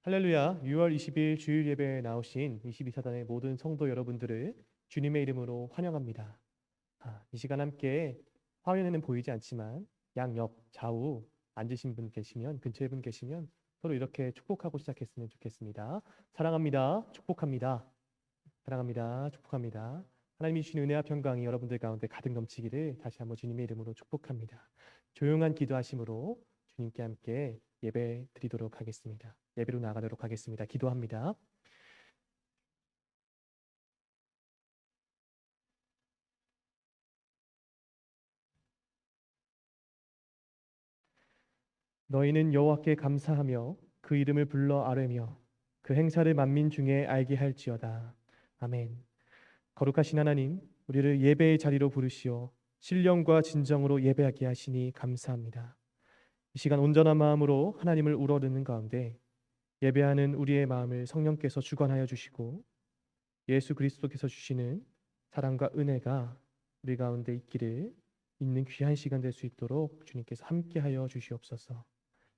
할렐루야, 6월 20일 주일 예배에 나오신 22사단의 모든 성도 여러분들을 주님의 이름으로 환영합니다. 이 시간 함께 화면에는 보이지 않지만 양옆 좌우 앉으신 분 계시면, 근처에 분 계시면 서로 이렇게 축복하고 시작했으면 좋겠습니다. 사랑합니다. 축복합니다. 사랑합니다. 축복합니다. 하나님이 주신 은혜와 평강이 여러분들 가운데 가득 넘치기를 다시 한번 주님의 이름으로 축복합니다. 조용한 기도하심으로 주님께 함께 예배 드리도록 하겠습니다. 예배로 나가도록 하겠습니다. 기도합니다. 너희는 여호와께 감사하며 그 이름을 불러 아뢰며 그 행사를 만민 중에 알게 할지어다. 아멘. 거룩하신 하나님, 우리를 예배의 자리로 부르시어 신령과 진정으로 예배하게 하시니 감사합니다. 이 시간 온전한 마음으로 하나님을 우러르는 가운데 예배하는 우리의 마음을 성령께서 주관하여 주시고 예수 그리스도께서 주시는 사랑과 은혜가 우리 가운데 있기를 있는 귀한 시간 될 수 있도록 주님께서 함께하여 주시옵소서.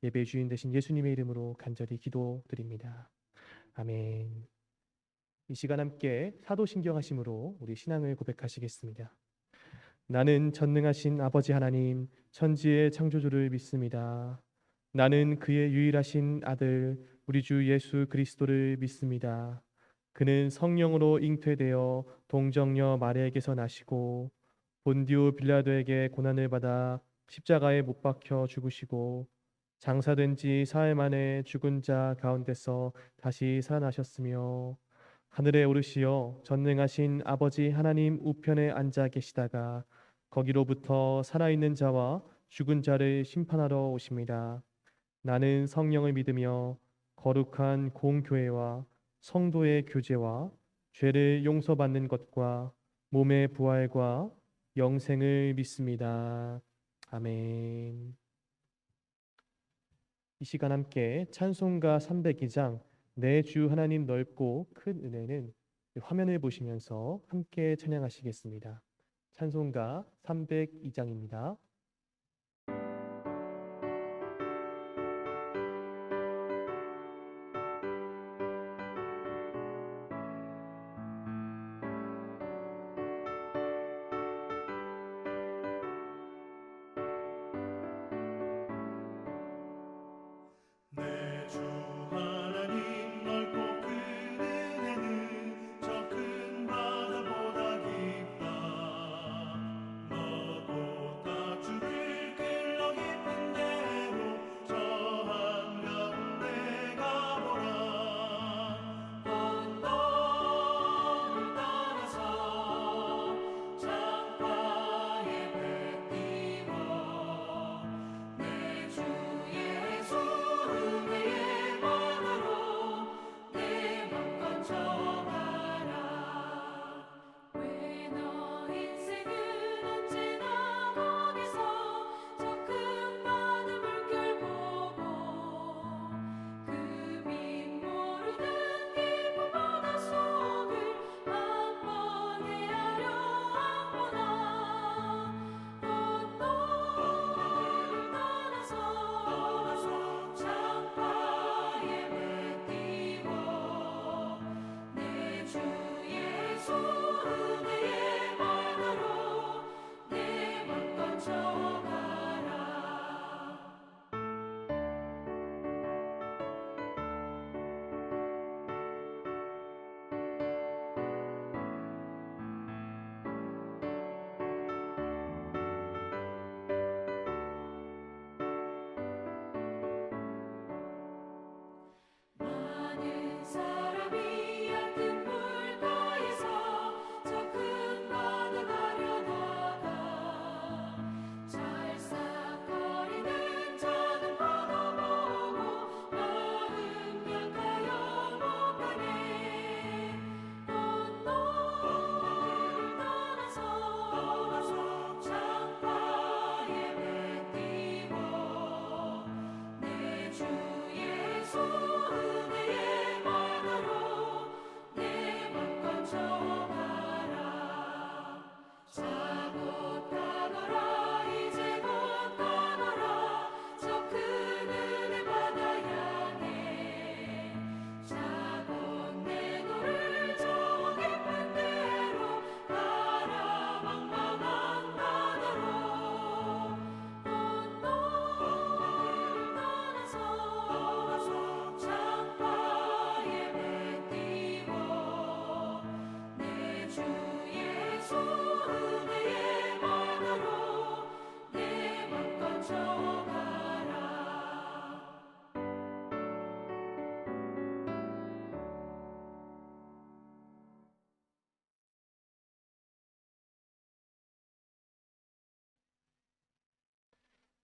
예배의 주인 되신 예수님의 이름으로 간절히 기도드립니다. 아멘. 이 시간 함께 사도신경하심으로 우리 신앙을 고백하시겠습니다. 나는 전능하신 아버지 하나님 천지의 창조주를 믿습니다. 나는 그의 유일하신 아들 우리 주 예수 그리스도를 믿습니다. 그는 성령으로 잉태되어 동정녀 마리아에게서 나시고 본디오 빌라도에게 고난을 받아 십자가에 못 박혀 죽으시고 장사된 지 사흘 만에 죽은 자 가운데서 다시 살아나셨으며 하늘에 오르시어 전능하신 아버지 하나님 우편에 앉아 계시다가 거기로부터 살아있는 자와 죽은 자를 심판하러 오십니다. 나는 성령을 믿으며 거룩한 공교회와 성도의 교제와 죄를 용서받는 것과 몸의 부활과 영생을 믿습니다. 아멘. 이 시간 함께 찬송가 302장 내 주 하나님 넓고 큰 은혜는 화면을 보시면서 함께 찬양하시겠습니다. 찬송가 302장입니다. 내 주 하나님 넓고 큰 은혜는 저 큰 바다보다 깊다. 너보다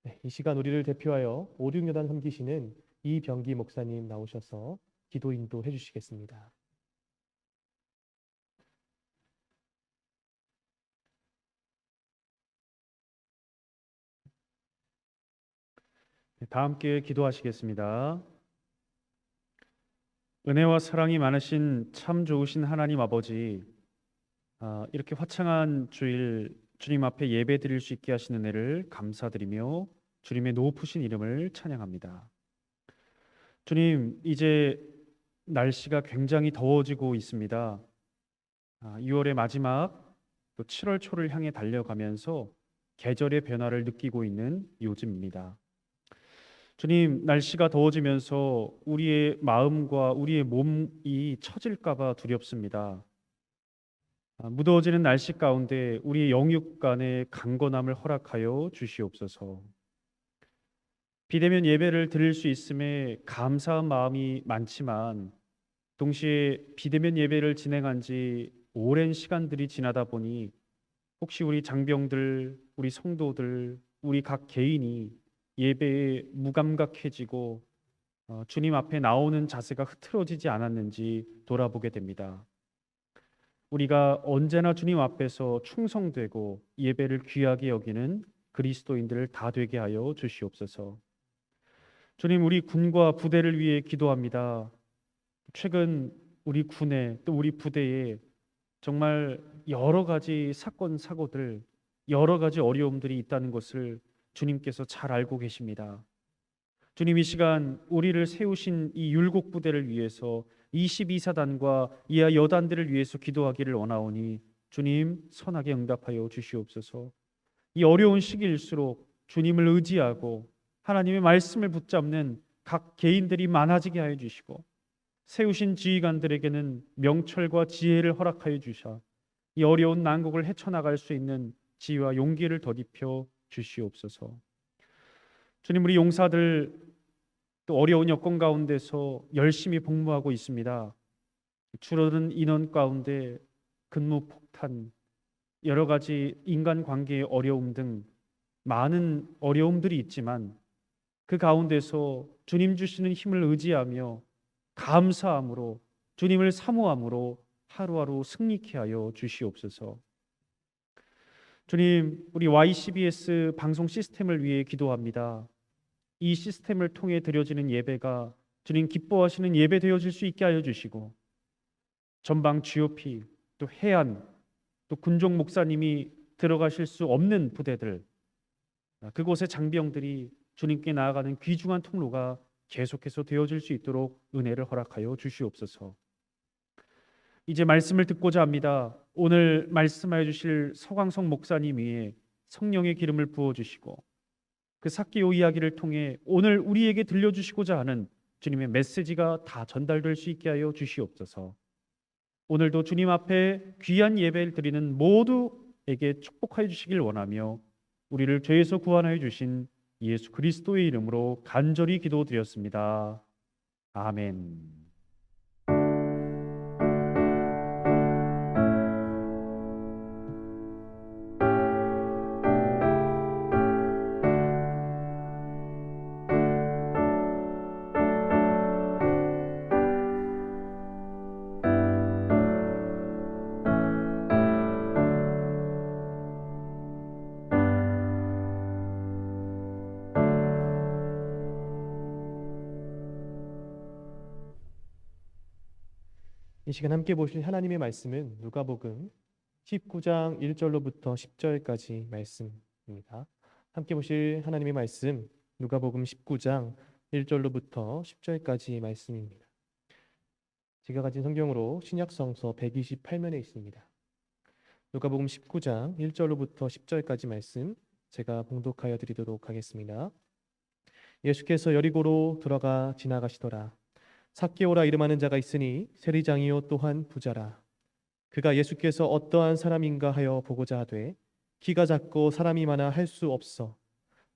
네, 이 시간 우리를 대표하여 오륙여단 섬기시는 이병기 목사님 나오셔서 기도 인도해 주시겠습니다. 네, 다 함께 기도하시겠습니다. 은혜와 사랑이 많으신 참 좋으신 하나님 아버지, 이렇게 화창한 주일 주님 앞에 예배 드릴 수 있게 하신 은혜를 감사드리며 주님의 높으신 이름을 찬양합니다. 주님, 이제 날씨가 굉장히 더워지고 있습니다. 6월의 마지막, 또 7월 초를 향해 달려가면서 계절의 변화를 느끼고 있는 요즘입니다. 주님, 날씨가 더워지면서 우리의 마음과 우리의 몸이 처질까 봐 두렵습니다. 무더워지는 날씨 가운데 우리의 영육 간의 강건함을 허락하여 주시옵소서. 비대면 예배를 드릴 수 있음에 감사한 마음이 많지만 동시에 비대면 예배를 진행한 지 오랜 시간들이 지나다 보니 혹시 우리 장병들, 우리 성도들, 우리 각 개인이 예배에 무감각해지고 주님 앞에 나오는 자세가 흐트러지지 않았는지 돌아보게 됩니다. 우리가 언제나 주님 앞에서 충성되고 예배를 귀하게 여기는 그리스도인들을 다 되게 하여 주시옵소서. 주님, 우리 군과 부대를 위해 기도합니다. 최근 우리 군에 또 우리 부대에 정말 여러 가지 사건 사고들, 여러 가지 어려움들이 있다는 것을 주님께서 잘 알고 계십니다. 주님, 이 시간 우리를 세우신 이 율곡 부대를 위해서 22사단과 이하 여단들을 위해서 기도하기를 원하오니 주님 선하게 응답하여 주시옵소서. 이 어려운 시기일수록 주님을 의지하고 하나님의 말씀을 붙잡는 각 개인들이 많아지게 하여 주시고 세우신 지휘관들에게는 명철과 지혜를 허락하여 주셔 이 어려운 난국을 헤쳐나갈 수 있는 지혜와 용기를 덧입혀 주시옵소서. 주님, 우리 용사들 또 어려운 여건 가운데서 열심히 복무하고 있습니다. 줄어든 인원 가운데 근무 폭탄, 여러 가지 인간관계의 어려움 등 많은 어려움들이 있지만 그 가운데서 주님 주시는 힘을 의지하며 감사함으로 주님을 사모함으로 하루하루 승리케 하여 주시옵소서. 주님, 우리 YCBS 방송 시스템을 위해 기도합니다. 이 시스템을 통해 드려지는 예배가 주님 기뻐하시는 예배 되어질 수 있게 하여 주시고 전방 GOP 또 해안 또 군종 목사님이 들어가실 수 없는 부대들 그곳의 장병들이 주님께 나아가는 귀중한 통로가 계속해서 되어질 수 있도록 은혜를 허락하여 주시옵소서. 이제 말씀을 듣고자 합니다. 오늘 말씀하여 주실 서광석 목사님 위에 성령의 기름을 부어주시고 그 삭개오 이야기를 통해 오늘 우리에게 들려주시고자 하는 주님의 메시지가 다 전달될 수 있게 하여 주시옵소서. 오늘도 주님 앞에 귀한 예배를 드리는 모두에게 축복하여 주시길 원하며 우리를 죄에서 구원하여 주신 예수 그리스도의 이름으로 간절히 기도드렸습니다. 아멘. 이 시간 함께 보실 하나님의 말씀은 누가복음 19장 1절로부터 10절까지 말씀입니다. 함께 보실 하나님의 말씀 누가복음 19장 1절로부터 10절까지 말씀입니다. 제가 가진 성경으로 신약성서 128면에 있습니다. 누가복음 19장 1절로부터 10절까지 말씀 제가 봉독하여 드리도록 하겠습니다. 예수께서 여리고로 들어가 지나가시더라. 삭개오라 이름하는 자가 있으니 세리장이요 또한 부자라. 그가 예수께서 어떠한 사람인가 하여 보고자 하되 키가 작고 사람이 많아 할 수 없어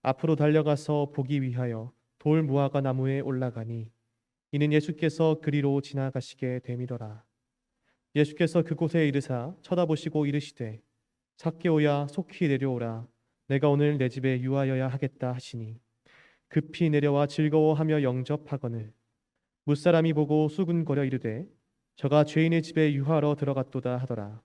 앞으로 달려가서 보기 위하여 돌 무화과 나무에 올라가니 이는 예수께서 그리로 지나가시게 됨이더라. 예수께서 그곳에 이르사 쳐다보시고 이르시되 삭개오야 속히 내려오라. 내가 오늘 내 집에 유하여야 하겠다 하시니 급히 내려와 즐거워하며 영접하거늘 무사람이 보고 수군거려 이르되 저가 죄인의 집에 유하러 들어갔도다 하더라.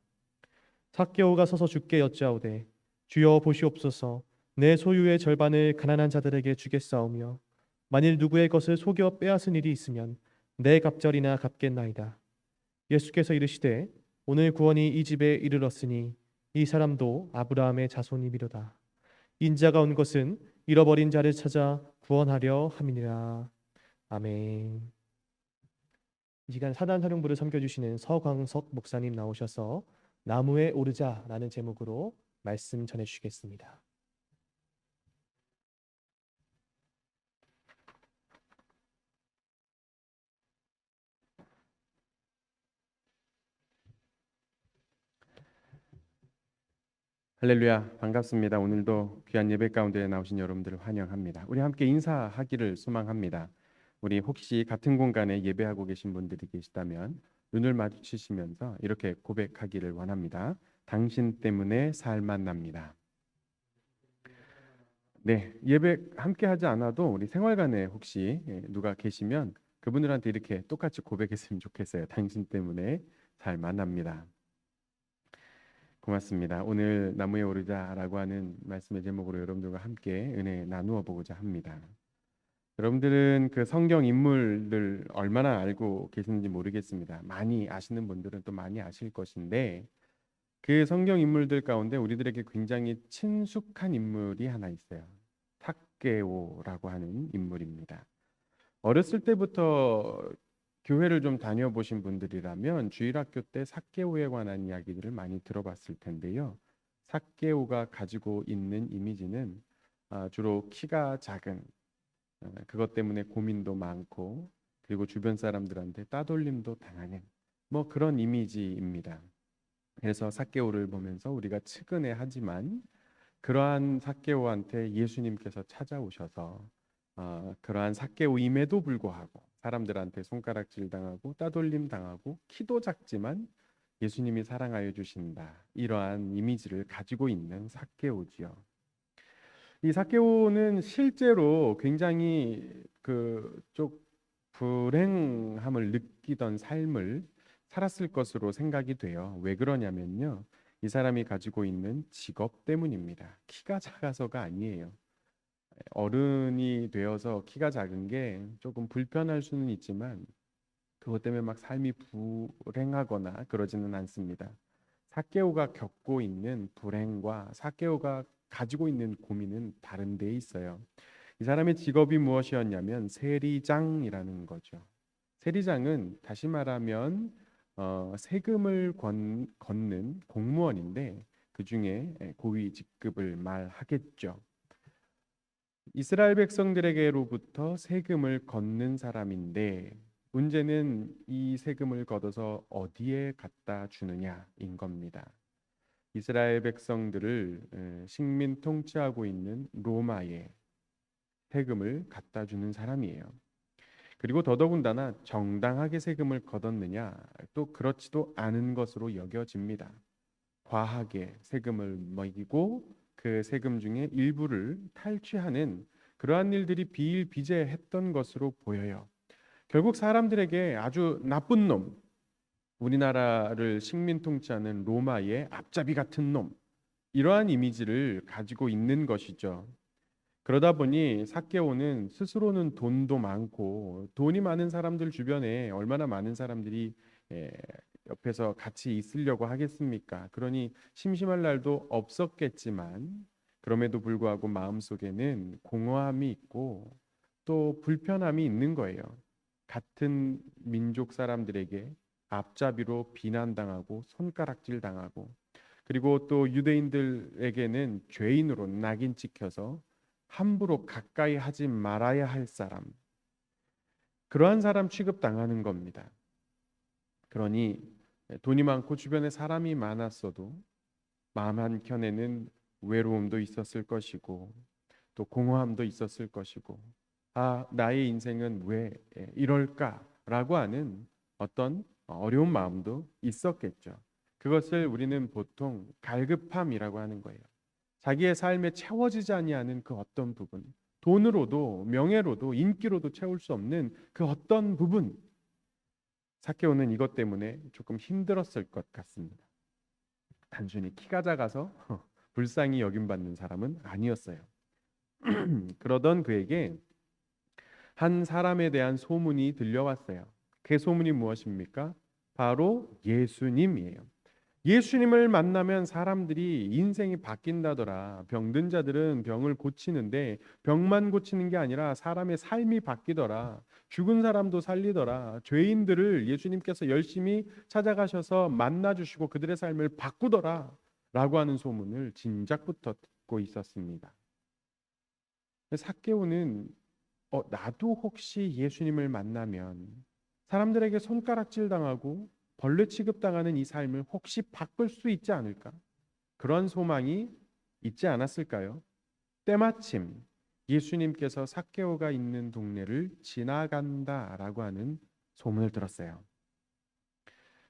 삭개오가 서서 주께 여짜오되 주여 보시옵소서 내 소유의 절반을 가난한 자들에게 주겠사오며 만일 누구의 것을 속여 빼앗은 일이 있으면 내 갑절이나 갚겠나이다. 예수께서 이르시되 오늘 구원이 이 집에 이르렀으니 이 사람도 아브라함의 자손이미로다. 인자가 온 것은 잃어버린 자를 찾아 구원하려 함이니라. 아멘. 이 시간 사단사령부를 섬겨주시는 서광석 목사님 나오셔서 나무에 오르자라는 제목으로 말씀 전해주시겠습니다. 할렐루야, 반갑습니다. 오늘도 귀한 예배 가운데 나오신 여러분들을 환영합니다. 우리 함께 인사하기를 소망합니다. 우리 혹시 같은 공간에 예배하고 계신 분들이 계시다면 눈을 마주치시면서 이렇게 고백하기를 원합니다. 당신 때문에 살만 납니다. 네, 예배 함께 하지 않아도 우리 생활관에 혹시 누가 계시면 그분들한테 이렇게 똑같이 고백했으면 좋겠어요. 당신 때문에 살만 납니다. 고맙습니다. 오늘 나무에 오르자라고 하는 말씀의 제목으로 여러분들과 함께 은혜 나누어 보고자 합니다. 여러분들은 그 성경 인물들 얼마나 알고 계시는지 모르겠습니다. 많이 아시는 분들은 또 많이 아실 것인데 그 성경 인물들 가운데 우리들에게 굉장히 친숙한 인물이 하나 있어요. 삭개오라고 하는 인물입니다. 어렸을 때부터 교회를 좀 다녀보신 분들이라면 주일학교 때 삭개오에 관한 이야기들을 많이 들어봤을 텐데요. 삭개오가 가지고 있는 이미지는 주로 키가 작은, 그것 때문에 고민도 많고 그리고 주변 사람들한테 따돌림도 당하는 뭐 그런 이미지입니다. 그래서 삭개오를 보면서 우리가 측은해하지만 그러한 삭개오한테 예수님께서 찾아오셔서 그러한 삭개오임에도 불구하고 사람들한테 손가락질 당하고 따돌림 당하고 키도 작지만 예수님이 사랑하여 주신다. 이러한 이미지를 가지고 있는 삭개오지요. 이 삭개오는 실제로 굉장히 좀 불행함을 느끼던 삶을 살았을 것으로 생각이 돼요. 왜 그러냐면요. 이 사람이 가지고 있는 직업 때문입니다. 키가 작아서가 아니에요. 어른이 되어서 키가 작은 게 조금 불편할 수는 있지만 그것 때문에 막 삶이 불행하거나 그러지는 않습니다. 삭개오가 겪고 있는 불행과 삭개오가 가지고 있는 고민은 다른 데 있어요. 이 사람의 직업이 무엇이었냐면 세리장이라는 거죠. 세리장은 다시 말하면 세금을 걷는 공무원인데 그 중에 고위 직급을 말하겠죠. 이스라엘 백성들에게로부터 세금을 걷는 사람인데 문제는 이 세금을 걷어서 어디에 갖다 주느냐인 겁니다. 이스라엘 백성들을 식민 통치하고 있는 로마에 세금을 갖다 주는 사람이에요. 그리고 더더군다나 정당하게 세금을 걷었느냐 또 그렇지도 않은 것으로 여겨집니다. 과하게 세금을 먹이고 그 세금 중에 일부를 탈취하는 그러한 일들이 비일비재했던 것으로 보여요. 결국 사람들에게 아주 나쁜 놈, 우리나라를 식민 통치하는 로마의 앞잡이 같은 놈, 이러한 이미지를 가지고 있는 것이죠. 그러다 보니 삭개오는 스스로는 돈도 많고 돈이 많은 사람들 주변에 얼마나 많은 사람들이 옆에서 같이 있으려고 하겠습니까? 그러니 심심할 날도 없었겠지만 그럼에도 불구하고 마음속에는 공허함이 있고 또 불편함이 있는 거예요. 같은 민족 사람들에게 앞잡이로 비난당하고 손가락질 당하고 그리고 또 유대인들에게는 죄인으로 낙인 찍혀서 함부로 가까이 하지 말아야 할 사람, 그러한 사람 취급당하는 겁니다. 그러니 돈이 많고 주변에 사람이 많았어도 마음 한켠에는 외로움도 있었을 것이고 또 공허함도 있었을 것이고 나의 인생은 왜 이럴까라고 하는 어떤 어려운 마음도 있었겠죠. 그것을 우리는 보통 갈급함이라고 하는 거예요. 자기의 삶에 채워지지 아니하는 그 어떤 부분, 돈으로도 명예로도 인기로도 채울 수 없는 그 어떤 부분, 삭개오는 이것 때문에 조금 힘들었을 것 같습니다. 단순히 키가 작아서 불쌍히 여김받는 사람은 아니었어요. 그러던 그에게 한 사람에 대한 소문이 들려왔어요. 그 소문이 무엇입니까? 바로 예수님이에요. 예수님을 만나면 사람들이 인생이 바뀐다더라. 병든 자들은 병을 고치는데 병만 고치는 게 아니라 사람의 삶이 바뀌더라. 죽은 사람도 살리더라. 죄인들을 예수님께서 열심히 찾아가셔서 만나주시고 그들의 삶을 바꾸더라. 라고 하는 소문을 진작부터 듣고 있었습니다. 삭개오는 나도 혹시 예수님을 만나면 사람들에게 손가락질 당하고 벌레 취급당하는 이 삶을 혹시 바꿀 수 있지 않을까? 그런 소망이 있지 않았을까요? 때마침 예수님께서 삭개오가 있는 동네를 지나간다라고 하는 소문을 들었어요.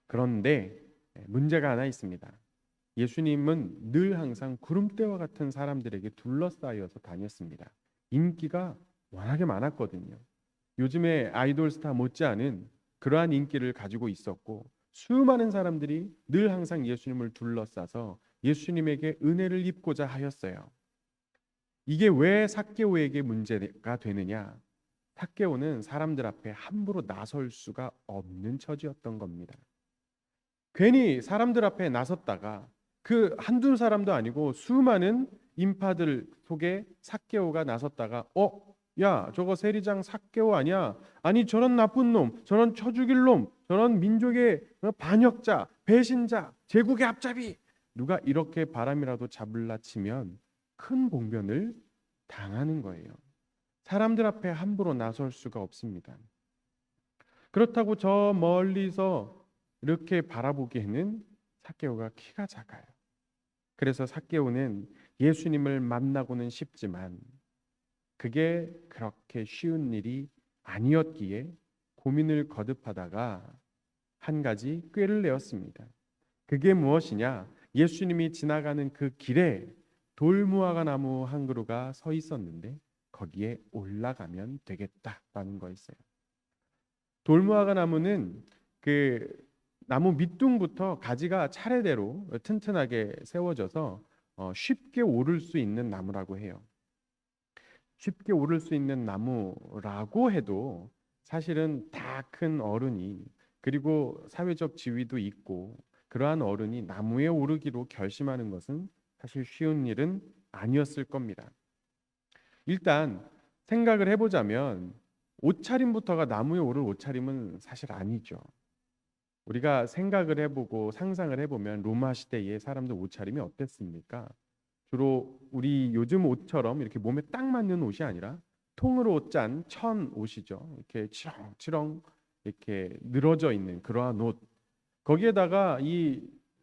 그런데 문제가 하나 있습니다. 예수님은 늘 항상 구름대와 같은 사람들에게 둘러싸여서 다녔습니다. 인기가 워낙에 많았거든요. 요즘에 아이돌 스타 못지않은 그러한 인기를 가지고 있었고 수많은 사람들이 늘 항상 예수님을 둘러싸서 예수님에게 은혜를 입고자 하였어요. 이게 왜 삭개오에게 문제가 되느냐? 삭개오는 사람들 앞에 함부로 나설 수가 없는 처지였던 겁니다. 괜히 사람들 앞에 나섰다가 그 한두 사람도 아니고 수많은 인파들 속에 삭개오가 나섰다가 야, 저거 세리장 삭개오 아니야? 아니 저런 나쁜 놈, 저런 쳐 죽일 놈, 저런 민족의 반역자, 배신자, 제국의 앞잡이, 누가 이렇게 바람이라도 잡을라 치면 큰 봉변을 당하는 거예요. 사람들 앞에 함부로 나설 수가 없습니다. 그렇다고 저 멀리서 이렇게 바라보기에는 삭개오가 키가 작아요. 그래서 삭개오는 예수님을 만나고는 싶지만 그게 그렇게 쉬운 일이 아니었기에 고민을 거듭하다가 한 가지 꾀를 내었습니다. 그게 무엇이냐? 예수님이 지나가는 그 길에 돌무화과 나무 한 그루가 서 있었는데 거기에 올라가면 되겠다라는 거였어요. 돌무화과 나무는 그 나무 밑둥부터 가지가 차례대로 튼튼하게 세워져서 쉽게 오를 수 있는 나무라고 해요. 쉽게 오를 수 있는 나무라고 해도 사실은 다 큰 어른이 그리고 사회적 지위도 있고 그러한 어른이 나무에 오르기로 결심하는 것은 사실 쉬운 일은 아니었을 겁니다. 일단 생각을 해보자면 옷차림부터가 나무에 오를 옷차림은 사실 아니죠. 우리가 생각을 해보고 상상을 해보면 로마 시대의 사람들 옷차림이 어땠습니까? 주로 우리 요즘 옷처럼 이렇게 몸에 딱 맞는 옷이 아니라 통으로 짠 천 옷이죠. 이렇게 치렁치렁 이렇게 늘어져 있는 그러한 옷. 거기에다가 이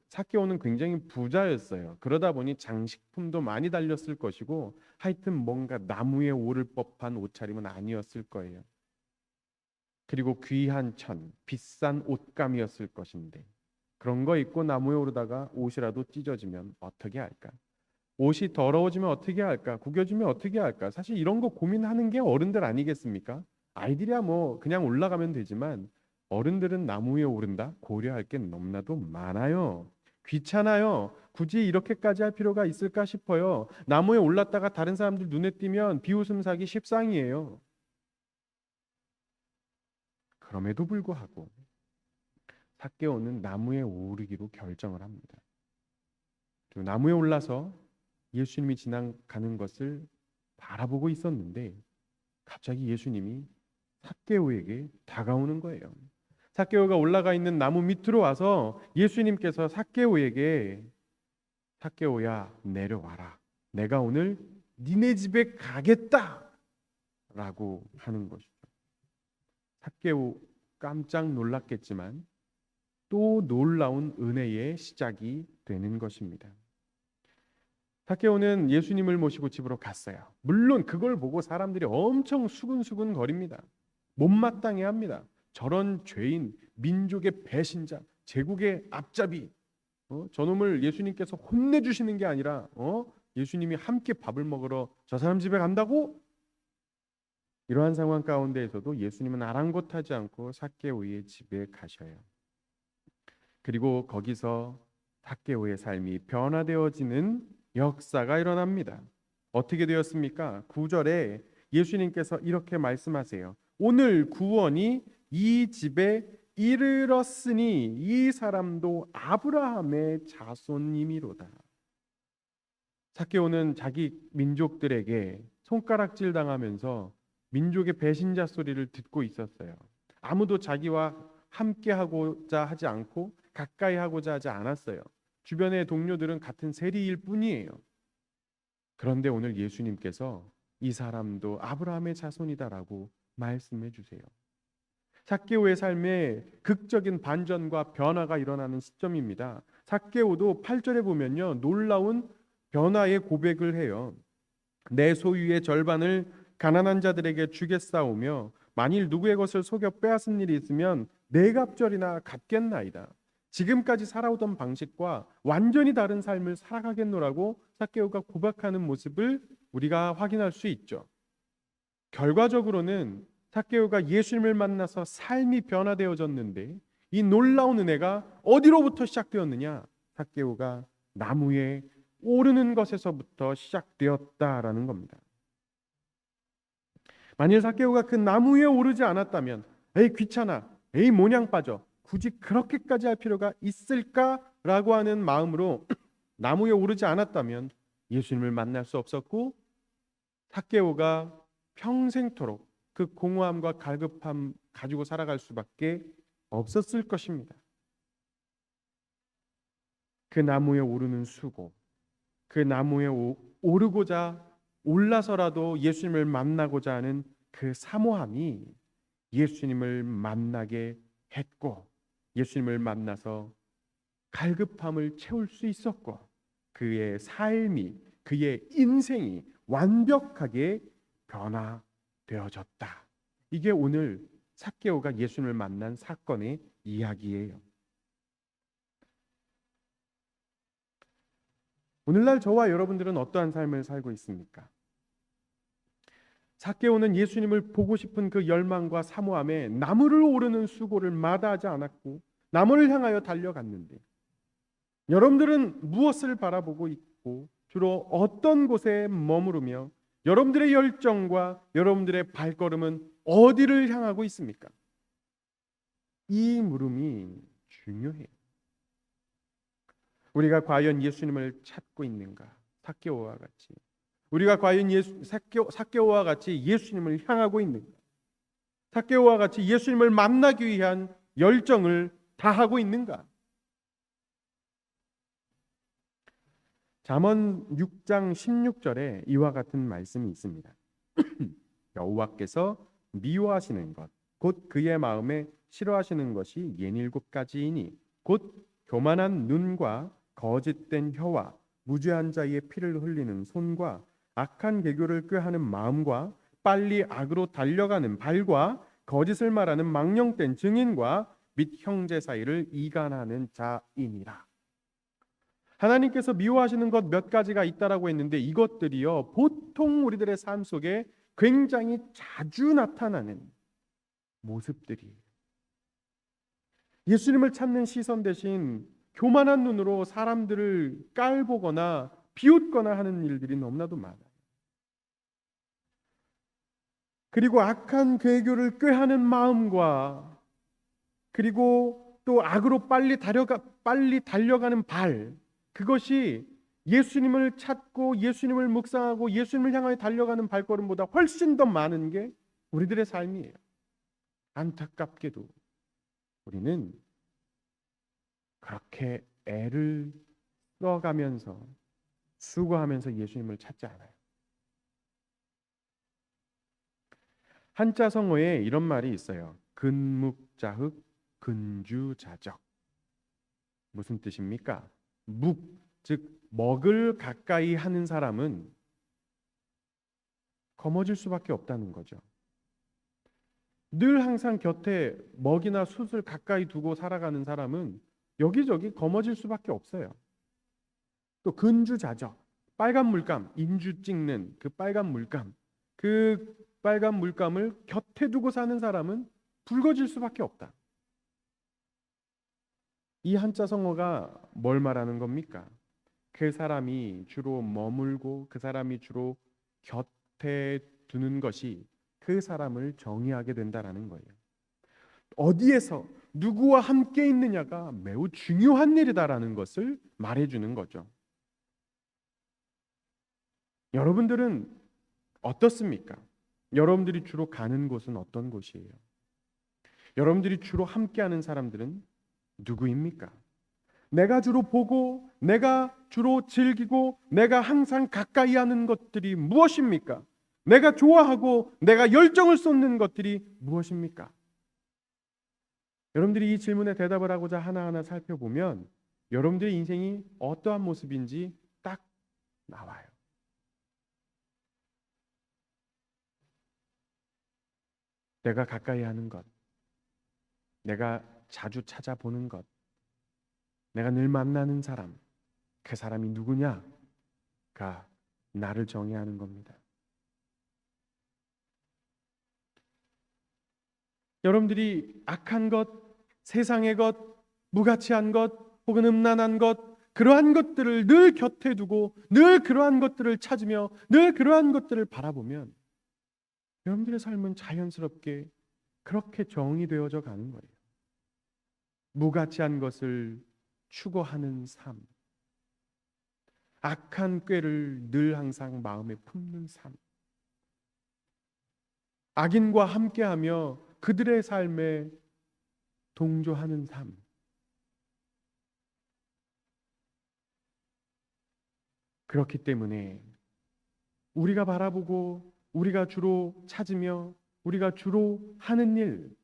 삭개오는 굉장히 부자였어요. 그러다 보니 장식품도 많이 달렸을 것이고 하여튼 뭔가 나무에 오를 법한 옷차림은 아니었을 거예요. 그리고 귀한 천, 비싼 옷감이었을 것인데 그런 거 입고 나무에 오르다가 옷이라도 찢어지면 어떻게 할까? 옷이 더러워지면 어떻게 할까? 구겨지면 어떻게 할까? 사실 이런 거 고민하는 게 어른들 아니겠습니까? 아이들이야 뭐 그냥 올라가면 되지만 어른들은 나무 위에 오른다? 고려할 게 너무나도 많아요. 귀찮아요. 굳이 이렇게까지 할 필요가 있을까 싶어요. 나무에 올랐다가 다른 사람들 눈에 띄면 비웃음 사기 십상이에요. 그럼에도 불구하고 삭개오는 나무에 오르기로 결정을 합니다. 그리고 나무에 올라서 예수님이 지나가는 것을 바라보고 있었는데 갑자기 예수님이 삭개오에게 다가오는 거예요. 삭개오가 올라가 있는 나무 밑으로 와서 예수님께서 삭개오에게 삭개오야 내려와라. 내가 오늘 니네 집에 가겠다 라고 하는 것이죠. 삭개오 깜짝 놀랐겠지만 또 놀라운 은혜의 시작이 되는 것입니다. 삭개오는 예수님을 모시고 집으로 갔어요. 물론 그걸 보고 사람들이 엄청 수근수근 거립니다. 못마땅해 합니다. 저런 죄인, 민족의 배신자, 제국의 앞잡이, 저놈을 예수님께서 혼내주시는 게 아니라 예수님이 함께 밥을 먹으러 저 사람 집에 간다고? 이러한 상황 가운데에서도 예수님은 아랑곳하지 않고 삭개오의 집에 가셔요. 그리고 거기서 삭개오의 삶이 변화되어지는 역사가 일어납니다. 어떻게 되었습니까? 9절에 예수님께서 이렇게 말씀하세요. 오늘 구원이 이 집에 이르렀으니 이 사람도 아브라함의 자손임이로다. 삭개오는 자기 민족들에게 손가락질 당하면서 민족의 배신자 소리를 듣고 있었어요. 아무도 자기와 함께 하고자 하지 않고 가까이 하고자 하지 않았어요. 주변의 동료들은 같은 세리일 뿐이에요. 그런데 오늘 예수님께서 이 사람도 아브라함의 자손이다라고 말씀해 주세요. 삭개오의 삶에 극적인 반전과 변화가 일어나는 시점입니다. 삭개오도 8절에 보면요, 놀라운 변화의 고백을 해요. 내 소유의 절반을 가난한 자들에게 주겠사오며 만일 누구의 것을 속여 빼앗은 일이 있으면 네 갑절이나 갚겠나이다. 지금까지 살아오던 방식과 완전히 다른 삶을 살아가겠노라고 삭개오가 고백하는 모습을 우리가 확인할 수 있죠. 결과적으로는 삭개오가 예수님을 만나서 삶이 변화되어졌는데 이 놀라운 은혜가 어디로부터 시작되었느냐? 삭개오가 나무에 오르는 것에서부터 시작되었다라는 겁니다. 만일 삭개오가 그 나무에 오르지 않았다면 에이 귀찮아, 에이 모냥 빠져, 굳이 그렇게까지 할 필요가 있을까라고 하는 마음으로 나무에 오르지 않았다면 예수님을 만날 수 없었고 삭개오가 평생토록 그 공허함과 갈급함 가지고 살아갈 수밖에 없었을 것입니다. 그 나무에 오르는 수고, 그 나무에 오르고자 올라서라도 예수님을 만나고자 하는 그 사모함이 예수님을 만나게 했고 예수님을 만나서 갈급함을 채울 수 있었고 그의 삶이 그의 인생이 완벽하게 변화되어졌다. 이게 오늘 삭개오가 예수님을 만난 사건의 이야기예요. 오늘날 저와 여러분들은 어떠한 삶을 살고 있습니까? 삭개오는 예수님을 보고 싶은 그 열망과 사모함에 나무를 오르는 수고를 마다하지 않았고 나무를 향하여 달려갔는데 여러분들은 무엇을 바라보고 있고 주로 어떤 곳에 머무르며 여러분들의 열정과 여러분들의 발걸음은 어디를 향하고 있습니까? 이 물음이 중요해요. 우리가 과연 예수님을 찾고 있는가? 삭개오와 같이 우리가 과연 삭개오와 같이 예수님을 향하고 있는가? 삭개오와 같이 예수님을 만나기 위한 열정을 다하고 있는가? 잠언 6장 16절에 이와 같은 말씀이 있습니다. 여호와께서 미워하시는 것, 곧 그의 마음에 싫어하시는 것이 67가지이니 곧 교만한 눈과 거짓된 혀와 무죄한 자의 피를 흘리는 손과 악한 계교를 꾀하는 마음과 빨리 악으로 달려가는 발과 거짓을 말하는 망령된 증인과 및 형제 사이를 이간하는 자이니라. 하나님께서 미워하시는 것 몇 가지가 있다라고 했는데 이것들이요 보통 우리들의 삶 속에 굉장히 자주 나타나는 모습들이에요. 예수님을 찾는 시선 대신 교만한 눈으로 사람들을 깔보거나 비웃거나 하는 일들이 너무나도 많아요. 그리고 악한 괴교를 꾀하는 마음과 그리고 또 악으로 빨리 달려가는 발, 그것이 예수님을 찾고 예수님을 묵상하고 예수님을 향하여 달려가는 발걸음보다 훨씬 더 많은 게 우리들의 삶이에요. 안타깝게도 우리는 그렇게 애를 써가면서 수고하면서 예수님을 찾지 않아요. 한자 성어에 이런 말이 있어요. 근묵자흑 근주자적. 무슨 뜻입니까? 묵, 즉 먹을 가까이 하는 사람은 거머쥘 수밖에 없다는 거죠. 늘 항상 곁에 먹이나 숯을 가까이 두고 살아가는 사람은 여기저기 거머쥘 수밖에 없어요. 또 근주자적, 빨간 물감, 인주 찍는 그 빨간 물감을 곁에 두고 사는 사람은 붉어질 수밖에 없다. 이 한자 성어가 뭘 말하는 겁니까? 그 사람이 주로 머물고 그 사람이 주로 곁에 두는 것이 그 사람을 정의하게 된다라는 거예요. 어디에서 누구와 함께 있느냐가 매우 중요한 일이다라는 것을 말해주는 거죠. 여러분들은 어떻습니까? 여러분들이 주로 가는 곳은 어떤 곳이에요? 여러분들이 주로 함께하는 사람들은 누구입니까? 내가 주로 보고 내가 주로 즐기고 내가 항상 가까이 하는 것들이 무엇입니까? 내가 좋아하고 내가 열정을 쏟는 것들이 무엇입니까? 여러분들이 이 질문에 대답을 하고자 하나하나 살펴보면 여러분들의 인생이 어떠한 모습인지 딱 나와요. 내가 가까이 하는 것, 내가 자주 찾아보는 것, 내가 늘 만나는 사람, 그 사람이 누구냐가 나를 정의하는 겁니다. 여러분들이 악한 것, 세상의 것, 무가치한 것, 혹은 음란한 것, 그러한 것들을 늘 곁에 두고 늘 그러한 것들을 찾으며 늘 그러한 것들을 바라보면 여러분들의 삶은 자연스럽게 그렇게 정의되어져 가는 거예요. 무가치한 것을 추구하는 삶, 악한 꾀를 늘 항상 마음에 품는 삶, 악인과 함께하며 그들의 삶에 동조하는 삶. 그렇기 때문에 우리가 바라보고 우리가 주로 찾으며 우리가 주로 하는 일,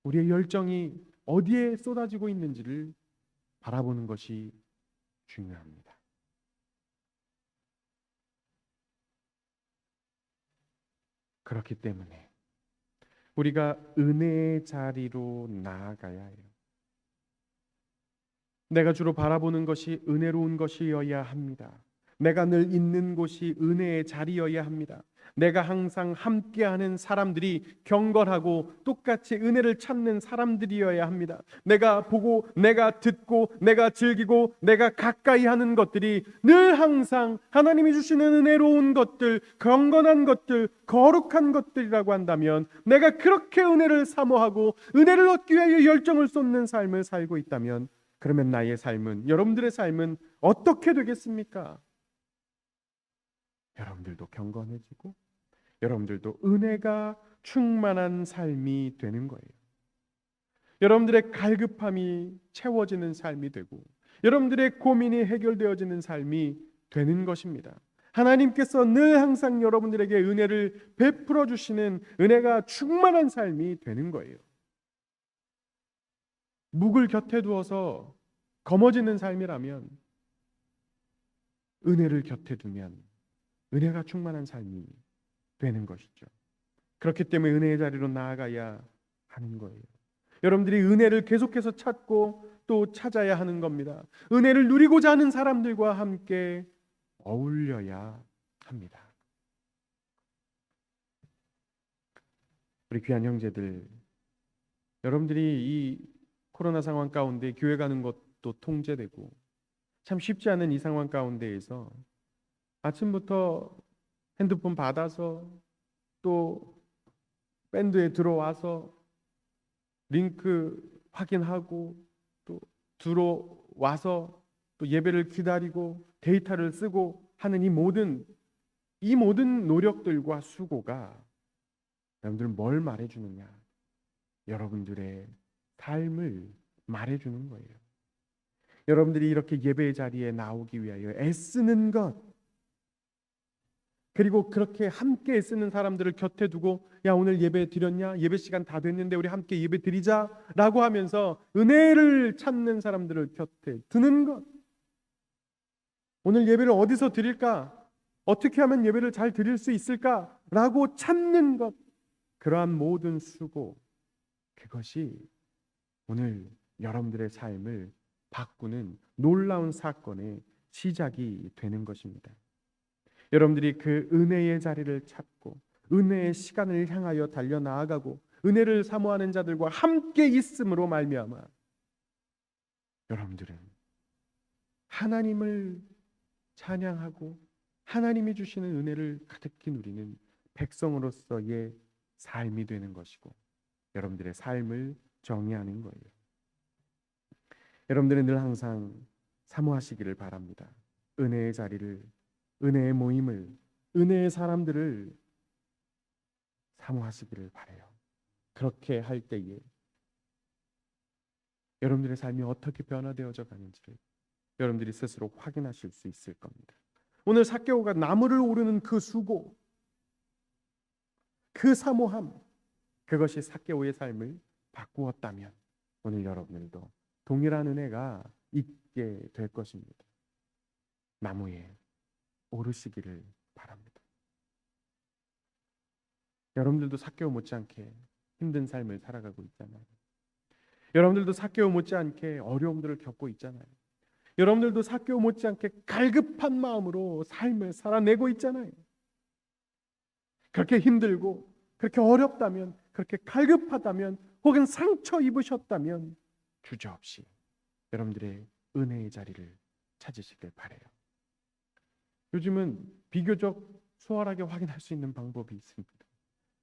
우리의 열정이 어디에 쏟아지고 있는지를 바라보는 것이 중요합니다. 그렇기 때문에 우리가 은혜의 자리로 나아가야 해요. 내가 주로 바라보는 것이 은혜로운 것이어야 합니다. 내가 늘 있는 곳이 은혜의 자리여야 합니다. 내가 항상 함께하는 사람들이 경건하고 똑같이 은혜를 찾는 사람들이어야 합니다. 내가 보고 내가 듣고 내가 즐기고 내가 가까이 하는 것들이 늘 항상 하나님이 주시는 은혜로운 것들, 경건한 것들, 거룩한 것들이라고 한다면 내가 그렇게 은혜를 사모하고 은혜를 얻기 위하여 열정을 쏟는 삶을 살고 있다면 그러면 나의 삶은, 여러분들의 삶은 어떻게 되겠습니까? 여러분들도 경건해지고 여러분들도 은혜가 충만한 삶이 되는 거예요. 여러분들의 갈급함이 채워지는 삶이 되고 여러분들의 고민이 해결되어지는 삶이 되는 것입니다. 하나님께서 늘 항상 여러분들에게 은혜를 베풀어 주시는 은혜가 충만한 삶이 되는 거예요. 묵을 곁에 두어서 거머쥐는 삶이라면 은혜를 곁에 두면 은혜가 충만한 삶이 되는 것이죠. 그렇기 때문에 은혜의 자리로 나아가야 하는 거예요. 여러분들이 은혜를 계속해서 찾고 또 찾아야 하는 겁니다. 은혜를 누리고자 하는 사람들과 함께 어울려야 합니다. 우리 귀한 형제들, 여러분들이 이 코로나 상황 가운데 교회 가는 것도 통제되고 참 쉽지 않은 이 상황 가운데에서 아침부터 핸드폰 받아서 또 밴드에 들어와서 링크 확인하고 또 들어와서 또 예배를 기다리고 데이터를 쓰고 하는 이 모든 노력들과 수고가 여러분들 뭘 말해주느냐? 여러분들의 삶을 말해주는 거예요. 여러분들이 이렇게 예배의 자리에 나오기 위하여 애쓰는 것, 그리고 그렇게 함께 애쓰는 사람들을 곁에 두고 야 오늘 예배 드렸냐? 예배 시간 다 됐는데 우리 함께 예배 드리자 라고 하면서 은혜를 찾는 사람들을 곁에 두는 것, 오늘 예배를 어디서 드릴까? 어떻게 하면 예배를 잘 드릴 수 있을까? 라고 찾는 것, 그러한 모든 수고, 그것이 오늘 여러분들의 삶을 바꾸는 놀라운 사건의 시작이 되는 것입니다. 여러분들이 그 은혜의 자리를 찾고 은혜의 시간을 향하여 달려 나아가고 은혜를 사모하는 자들과 함께 있음으로 말미암아 여러분들은 하나님을 찬양하고 하나님이 주시는 은혜를 가득히 누리는 백성으로서의 삶이 되는 것이고 여러분들의 삶을 정의하는 거예요. 여러분들은 늘 항상 사모하시기를 바랍니다. 은혜의 자리를, 은혜의 모임을, 은혜의 사람들을 사모하시기를 바라요. 그렇게 할 때에 여러분들의 삶이 어떻게 변화되어져 가는지를 여러분들이 스스로 확인하실 수 있을 겁니다. 오늘 삭개오가 나무를 오르는 그 수고, 그 사모함, 그것이 삭개오의 삶을 바꾸었다면 오늘 여러분들도 동일한 은혜가 있게 될 것입니다. 나무에 오르시기를 바랍니다. 여러분들도 삭개오 못지않게 힘든 삶을 살아가고 있잖아요. 여러분들도 삭개오 못지않게 어려움들을 겪고 있잖아요. 여러분들도 삭개오 못지않게 갈급한 마음으로 삶을 살아내고 있잖아요. 그렇게 힘들고 그렇게 어렵다면, 그렇게 갈급하다면, 혹은 상처 입으셨다면 주저없이 여러분들의 은혜의 자리를 찾으시길 바라요. 요즘은 비교적 수월하게 확인할 수 있는 방법이 있습니다.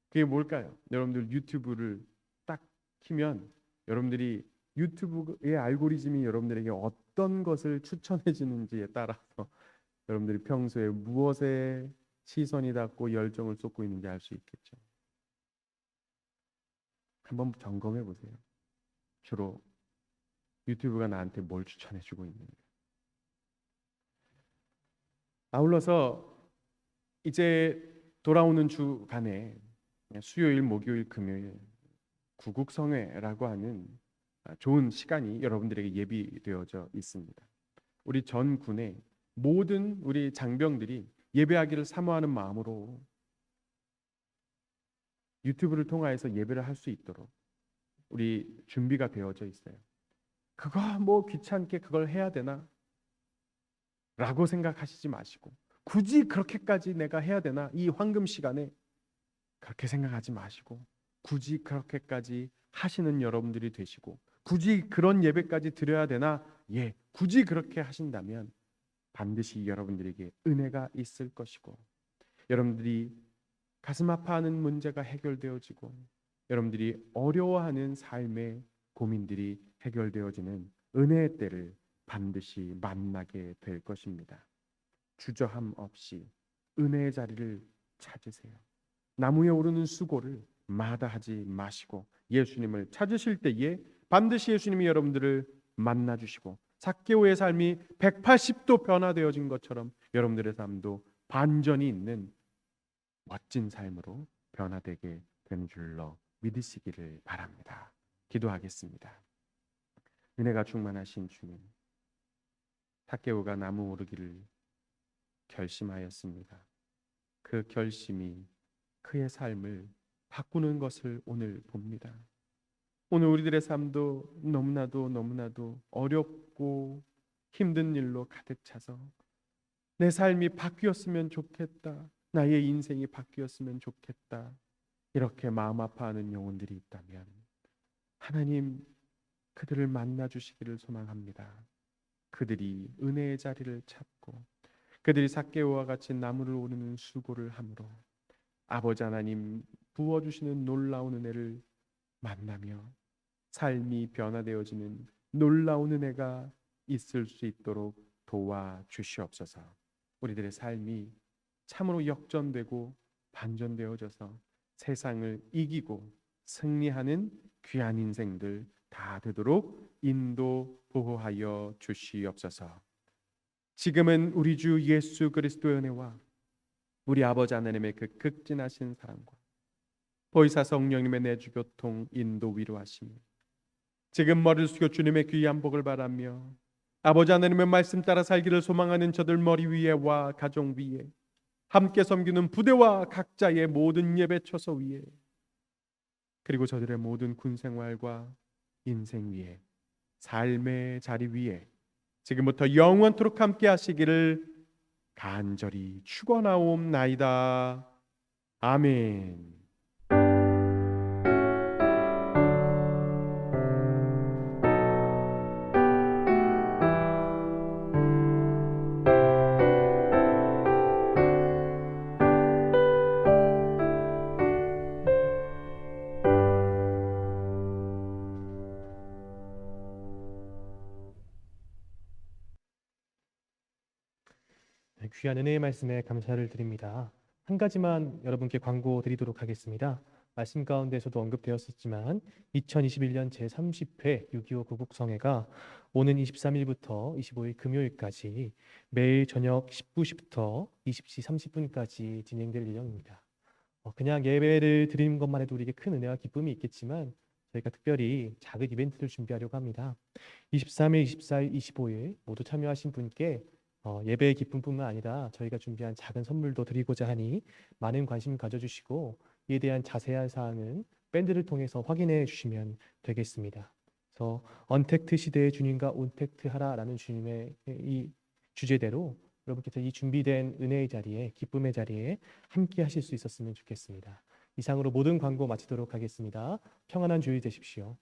그게 뭘까요? 여러분들 유튜브를 딱 키면 여러분들이 유튜브의 알고리즘이 여러분들에게 어떤 것을 추천해 주는지에 따라서 여러분들이 평소에 무엇에 시선이 닿고 열정을 쏟고 있는지 알 수 있겠죠. 한번 점검해 보세요. 주로 유튜브가 나한테 뭘 추천해 주고 있는가. 아울러서 이제 돌아오는 주간에 수요일, 목요일, 금요일 구국성회라고 하는 좋은 시간이 여러분들에게 예비되어져 있습니다. 우리 전 군의 모든 우리 장병들이 예배하기를 사모하는 마음으로 유튜브를 통하여서 예배를 할 수 있도록 우리 준비가 되어져 있어요. 그거 뭐 귀찮게 그걸 해야 되나? 라고 생각하시지 마시고 굳이 그렇게까지 내가 해야 되나? 이 황금 시간에 그렇게 생각하지 마시고 굳이 그렇게까지 하시는 여러분들이 되시고 굳이 그런 예배까지 드려야 되나? 예, 굳이 그렇게 하신다면 반드시 여러분들에게 은혜가 있을 것이고 여러분들이 가슴 아파하는 문제가 해결되어지고 여러분들이 어려워하는 삶의 고민들이 해결되어지는 은혜의 때를 반드시 만나게 될 것입니다. 주저함 없이 은혜의 자리를 찾으세요. 나무에 오르는 수고를 마다하지 마시고 예수님을 찾으실 때에 반드시 예수님이 여러분들을 만나주시고 삭개오의 삶이 180도 변화되어진 것처럼 여러분들의 삶도 반전이 있는 멋진 삶으로 변화되게 되는 줄로 믿으시기를 바랍니다. 기도하겠습니다. 은혜가 충만하신 주님, 삭개오가 나무 오르기를 결심하였습니다. 그 결심이 그의 삶을 바꾸는 것을 오늘 봅니다. 오늘 우리들의 삶도 너무나도 어렵고 힘든 일로 가득 차서 내 삶이 바뀌었으면 좋겠다. 나의 인생이 바뀌었으면 좋겠다. 이렇게 마음 아파하는 영혼들이 있다면 하나님 그들을 만나 주시기를 소망합니다. 그들이 은혜의 자리를 찾고 그들이 삭개오와 같이 나무를 오르는 수고를 함으로 아버지 하나님 부어주시는 놀라운 은혜를 만나며 삶이 변화되어지는 놀라운 은혜가 있을 수 있도록 도와주시옵소서. 우리들의 삶이 참으로 역전되고 반전되어져서 세상을 이기고 승리하는 귀한 인생들 다 되도록 인도 보호하여 주시옵소서. 지금은 우리 주 예수 그리스도의 은혜와 우리 아버지 하나님의 그 극진하신 사랑과 보혜사 성령님의 내주 교통 인도 위로하심이 지금 머리를 숙여 주님의 귀한 복을 바라며 아버지 하나님의 말씀 따라 살기를 소망하는 저들 머리 위에와 가정 위에 함께 섬기는 부대와 각자의 모든 예배 처소 위에 그리고 저들의 모든 군 생활과 인생 위에 삶의 자리 위에 지금부터 영원토록 함께 하시기를 간절히 축원하옵나이다. 아멘. 네, 귀한 은혜의 말씀에 감사를 드립니다. 한 가지만 여러분께 광고 드리도록 하겠습니다. 말씀 가운데서도 언급되었었지만 2021년 제30회 6.25 구국성회가 오는 23일부터 25일 금요일까지 매일 저녁 19시부터 20시 30분까지 진행될 예정입니다. 그냥 예배를 드리는 것만 해도 우리에게 큰 은혜와 기쁨이 있겠지만 저희가 특별히 작은 이벤트를 준비하려고 합니다. 23일, 24일, 25일 모두 참여하신 분께 예배의 기쁨뿐만 아니라 저희가 준비한 작은 선물도 드리고자 하니 많은 관심 가져주시고 이에 대한 자세한 사항은 밴드를 통해서 확인해 주시면 되겠습니다. 그래서 언택트 시대의 주님과 온택트 하라라는 주님의 이 주제대로 여러분께서 이 준비된 은혜의 자리에 기쁨의 자리에 함께 하실 수 있었으면 좋겠습니다. 이상으로 모든 광고 마치도록 하겠습니다. 평안한 주일 되십시오.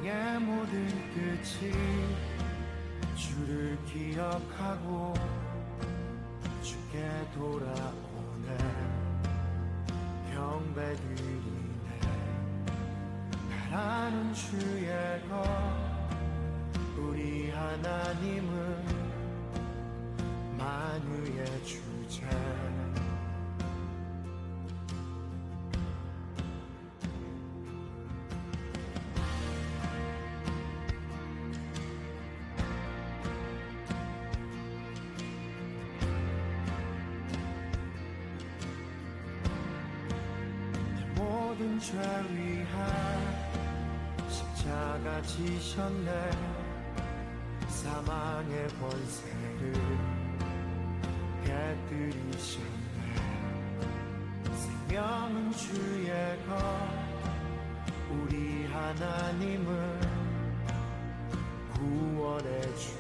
땅의 모든 끝이 주를 기억하고 주께 돌아오네. 경배드리네. 바라는 주의 것 우리 하나님은 만유의 주제. 모든 죄 위한 십자가 지셨네. 사망의 권세를 깨뜨리셨네. 생명은 주의 것 우리 하나님은 구원의 주인.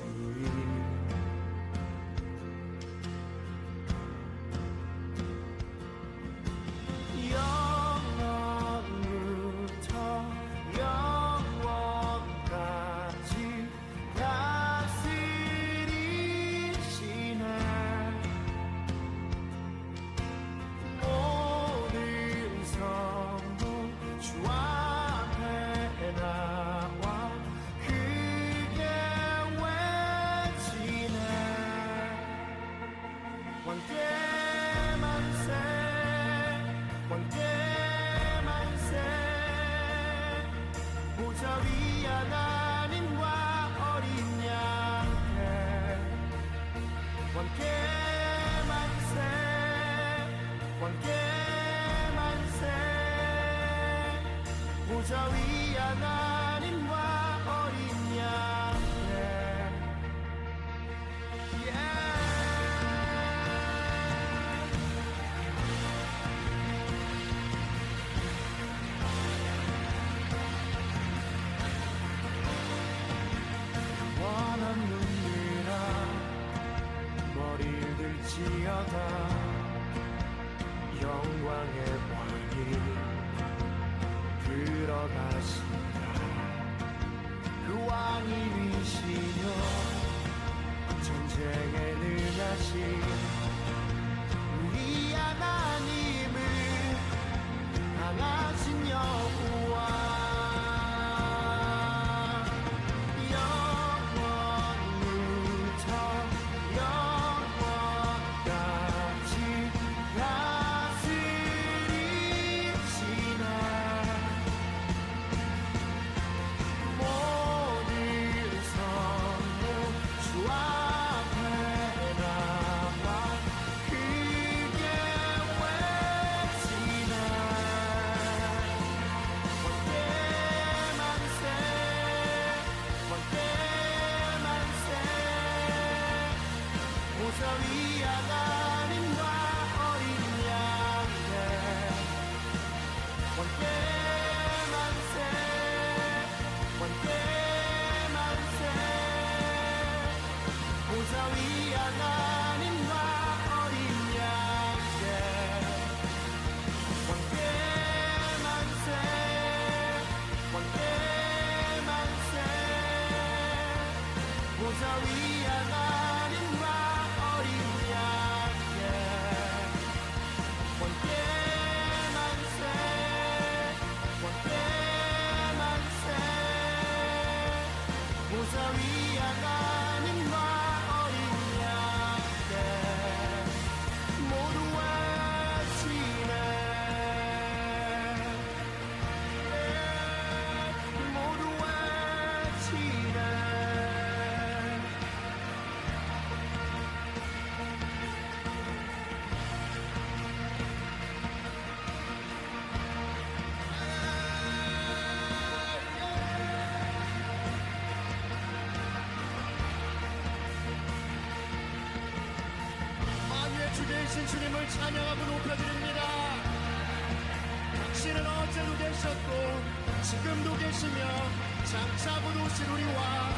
보좌 위 하나님과 어린 양께 왕께 만세 왕께 만세. 보좌 위 하나님과 어린 양께 원한 눈이라 머리를 들지어다. 영광의 왕이 들어가신다. 그 왕이 위시며 전쟁에 능하신 우리 하나님은 강하신 여호와. 영원부터 영원까지 보좌 위 하나님과 어린 양께 모두 외치네 모두 외치네 만유의 주 되신 주님을 찬양하고 높여드립니다. 당신은 어제도 계셨고 지금도 계시며 장차 곧 오실 우리와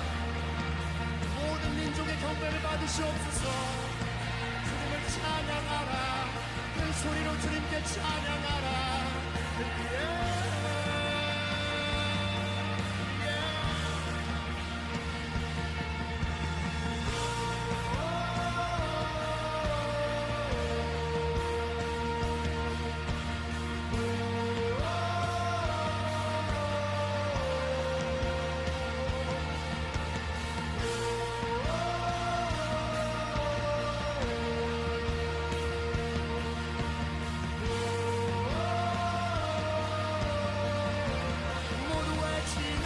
모든 민족의 경배를 받으시옵소서. 주님을 찬양하라 큰 소리로 주님께 찬양하라. 모두 외치네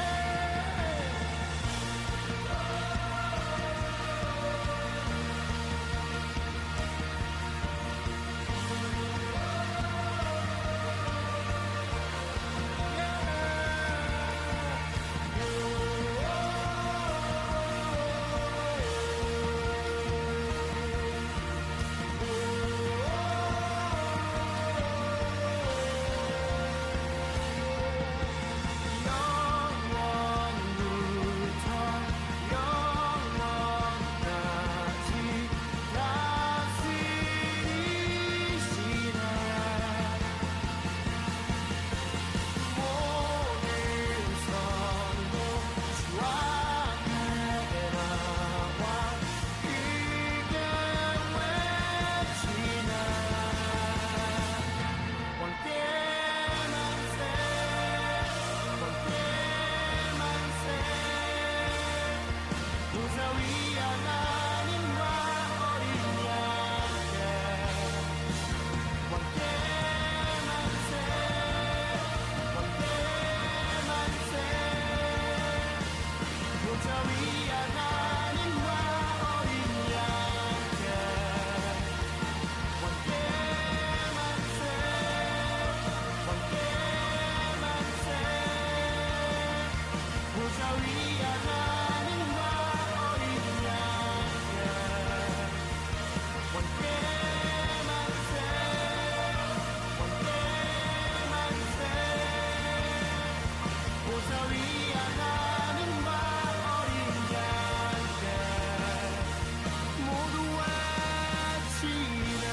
영원부터 영원까지 다스리시네 모든 성도 주 앞에 나와 크게 외치네 왕께 만세 왕께 만세 보좌 위 하나님과 어린 양께 왕께 만세 왕께 만세 보좌 위 하나님과 어린 양께 왕께 만세 왕께 만세 보좌 위 하나님과 어린 양께 왕께 만세 왕께 만세 보좌 위 하나님과 어린 양께 모두 외치네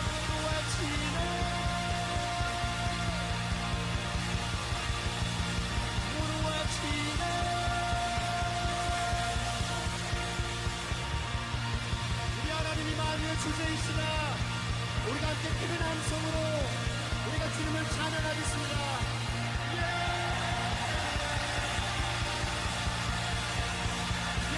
모두 외치네 모두 외치네 우리 하나님이 만유의 주제이시나 우리가 함께 큰 함성으로 우리가 주님을 찬양하겠습니다. 예! 예!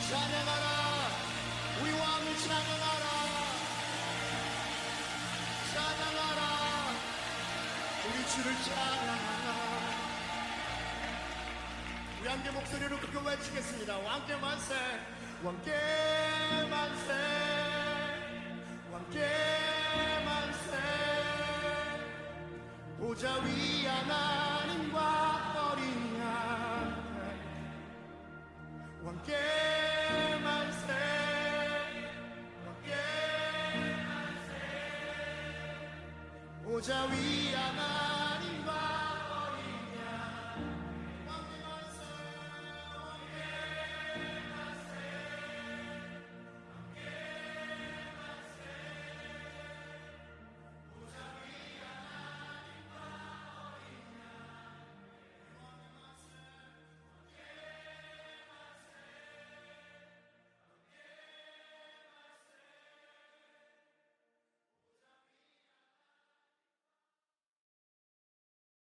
찬양하라 우리 왕을 찬양하라 찬양하라 우리 주를 찬양하라 우리 함께 목소리로 크게 외치겠습니다. 왕께 만세 왕께 만세 왕께 만세 보좌 위 하나님과 어린 양 왕께 만세 왕께 만세 보좌 위 하나